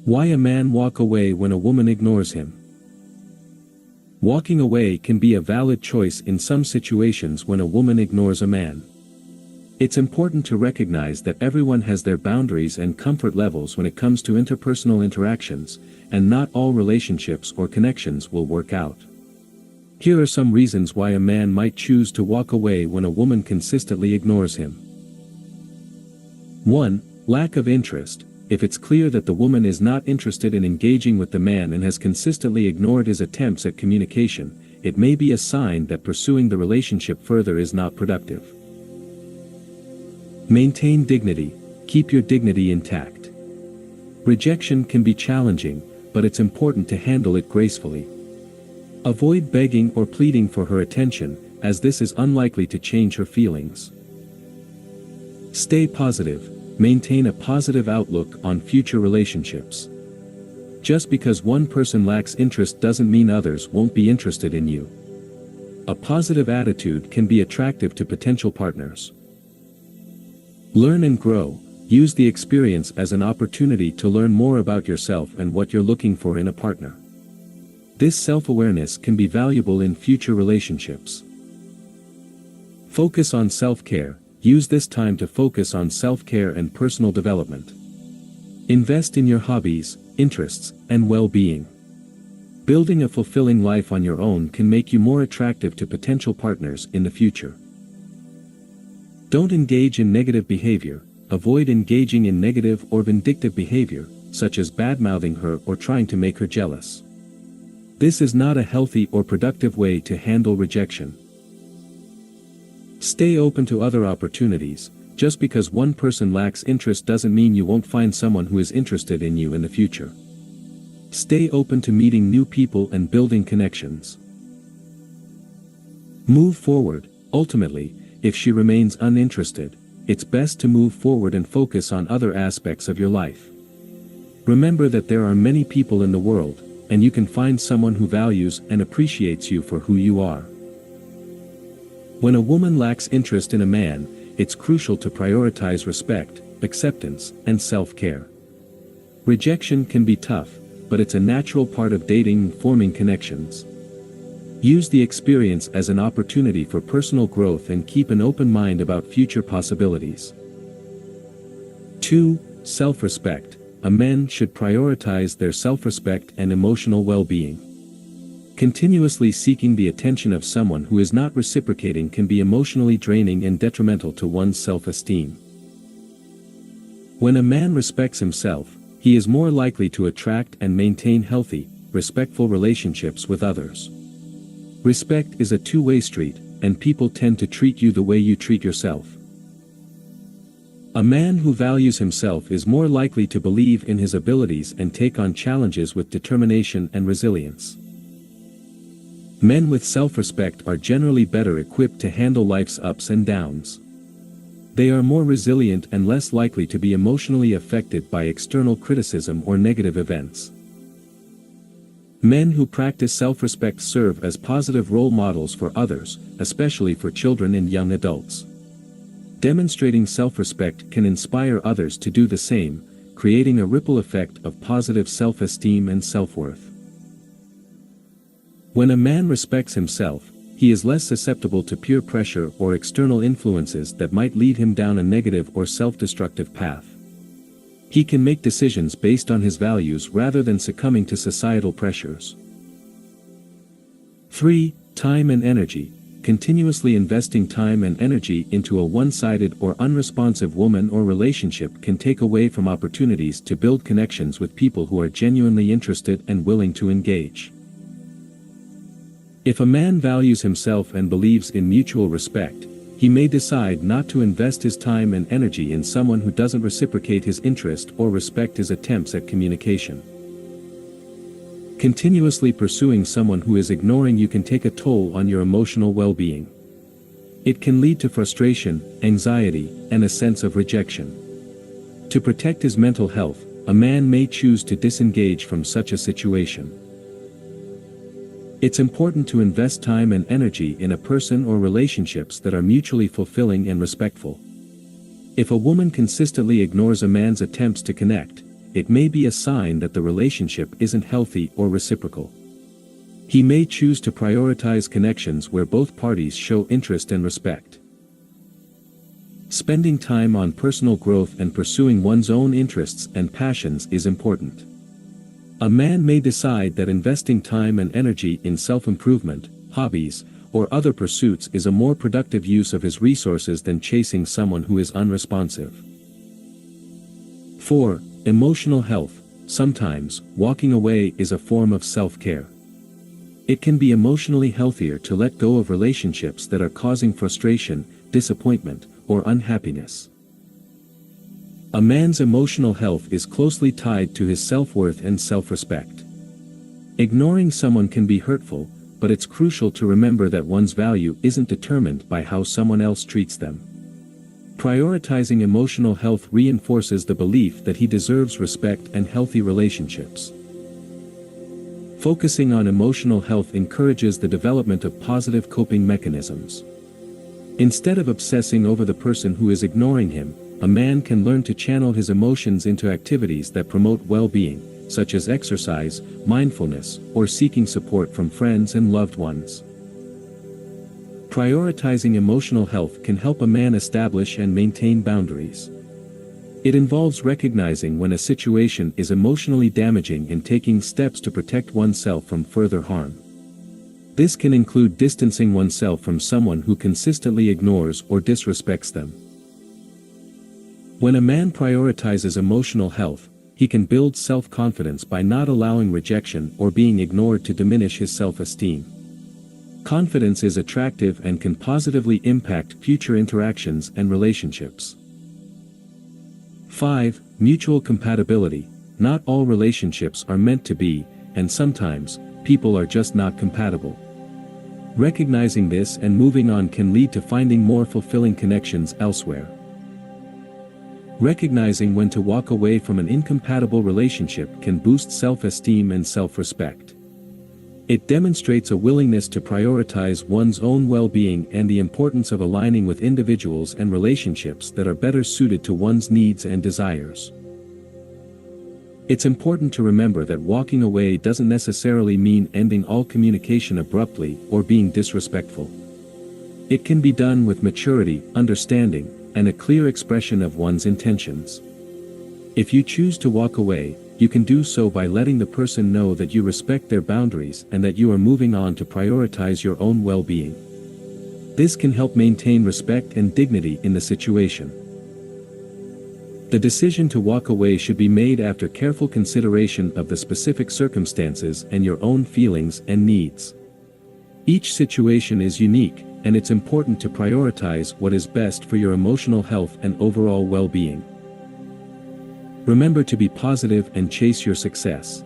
Why a man walk away when a woman ignores him? Walking away can be a valid choice in some situations when a woman ignores a man. It's important to recognize that everyone has their boundaries and comfort levels when it comes to interpersonal interactions, and not all relationships or connections will work out. Here are some reasons why a man might choose to walk away when a woman consistently ignores him. 1. Lack of interest. If it's clear that the woman is not interested in engaging with the man and has consistently ignored his attempts at communication, it may be a sign that pursuing the relationship further is not productive. Maintain dignity. Keep your dignity intact. Rejection can be challenging, but it's important to handle it gracefully. Avoid begging or pleading for her attention, as this is unlikely to change her feelings. Stay positive. Maintain a positive outlook on future relationships. Just because one person lacks interest doesn't mean others won't be interested in you. A positive attitude can be attractive to potential partners. Learn and grow. Use the experience as an opportunity to learn more about yourself and what you're looking for in a partner. This self-awareness can be valuable in future relationships. Focus on self-care. Use this time to focus on self-care and personal development. Invest in your hobbies, interests, and well-being. Building a fulfilling life on your own can make you more attractive to potential partners in the future. Don't engage in negative behavior. Avoid engaging in negative or vindictive behavior, such as bad-mouthing her or trying to make her jealous. This is not a healthy or productive way to handle rejection. Stay open to other opportunities. Just because one person lacks interest doesn't mean you won't find someone who is interested in you in the future. Stay open to meeting new people and building connections. Move forward. Ultimately, if she remains uninterested, it's best to move forward and focus on other aspects of your life. Remember that there are many people in the world, and you can find someone who values and appreciates you for who you are. When a woman lacks interest in a man, it's crucial to prioritize respect, acceptance, and self-care. Rejection can be tough, but it's a natural part of dating and forming connections. Use the experience as an opportunity for personal growth and keep an open mind about future possibilities. 2. Self-respect. A man should prioritize their self-respect and emotional well-being. Continuously seeking the attention of someone who is not reciprocating can be emotionally draining and detrimental to one's self-esteem. When a man respects himself, he is more likely to attract and maintain healthy, respectful relationships with others. Respect is a two-way street, and people tend to treat you the way you treat yourself. A man who values himself is more likely to believe in his abilities and take on challenges with determination and resilience. Men with self-respect are generally better equipped to handle life's ups and downs. They are more resilient and less likely to be emotionally affected by external criticism or negative events. Men who practice self-respect serve as positive role models for others, especially for children and young adults. Demonstrating self-respect can inspire others to do the same, creating a ripple effect of positive self-esteem and self-worth. When a man respects himself, he is less susceptible to peer pressure or external influences that might lead him down a negative or self-destructive path. He can make decisions based on his values rather than succumbing to societal pressures. 3. Time and energy. Continuously investing time and energy into a one-sided or unresponsive woman or relationship can take away from opportunities to build connections with people who are genuinely interested and willing to engage. If a man values himself and believes in mutual respect, he may decide not to invest his time and energy in someone who doesn't reciprocate his interest or respect his attempts at communication. Continuously pursuing someone who is ignoring you can take a toll on your emotional well-being. It can lead to frustration, anxiety, and a sense of rejection. To protect his mental health, a man may choose to disengage from such a situation. It's important to invest time and energy in a person or relationships that are mutually fulfilling and respectful. If a woman consistently ignores a man's attempts to connect, it may be a sign that the relationship isn't healthy or reciprocal. He may choose to prioritize connections where both parties show interest and respect. Spending time on personal growth and pursuing one's own interests and passions is important. A man may decide that investing time and energy in self-improvement, hobbies, or other pursuits is a more productive use of his resources than chasing someone who is unresponsive. 4. Emotional health. Sometimes, walking away is a form of self-care. It can be emotionally healthier to let go of relationships that are causing frustration, disappointment, or unhappiness. A man's emotional health is closely tied to his self-worth and self-respect. Ignoring someone can be hurtful, but it's crucial to remember that one's value isn't determined by how someone else treats them. Prioritizing emotional health reinforces the belief that he deserves respect and healthy relationships. Focusing on emotional health encourages the development of positive coping mechanisms. Instead of obsessing over the person who is ignoring him, a man can learn to channel his emotions into activities that promote well-being, such as exercise, mindfulness, or seeking support from friends and loved ones. Prioritizing emotional health can help a man establish and maintain boundaries. It involves recognizing when a situation is emotionally damaging and taking steps to protect oneself from further harm. This can include distancing oneself from someone who consistently ignores or disrespects them. When a man prioritizes emotional health, he can build self-confidence by not allowing rejection or being ignored to diminish his self-esteem. Confidence is attractive and can positively impact future interactions and relationships. 5. Mutual compatibility. Not all relationships are meant to be, and sometimes, people are just not compatible. Recognizing this and moving on can lead to finding more fulfilling connections elsewhere. Recognizing when to walk away from an incompatible relationship can boost self-esteem and self-respect. It demonstrates a willingness to prioritize one's own well-being and the importance of aligning with individuals and relationships that are better suited to one's needs and desires. It's important to remember that walking away doesn't necessarily mean ending all communication abruptly or being disrespectful. It can be done with maturity, understanding, and a clear expression of one's intentions. If you choose to walk away, you can do so by letting the person know that you respect their boundaries and that you are moving on to prioritize your own well-being. This can help maintain respect and dignity in the situation. The decision to walk away should be made after careful consideration of the specific circumstances and your own feelings and needs. Each situation is unique, and it's important to prioritize what is best for your emotional health and overall well-being. Remember to be positive and chase your success.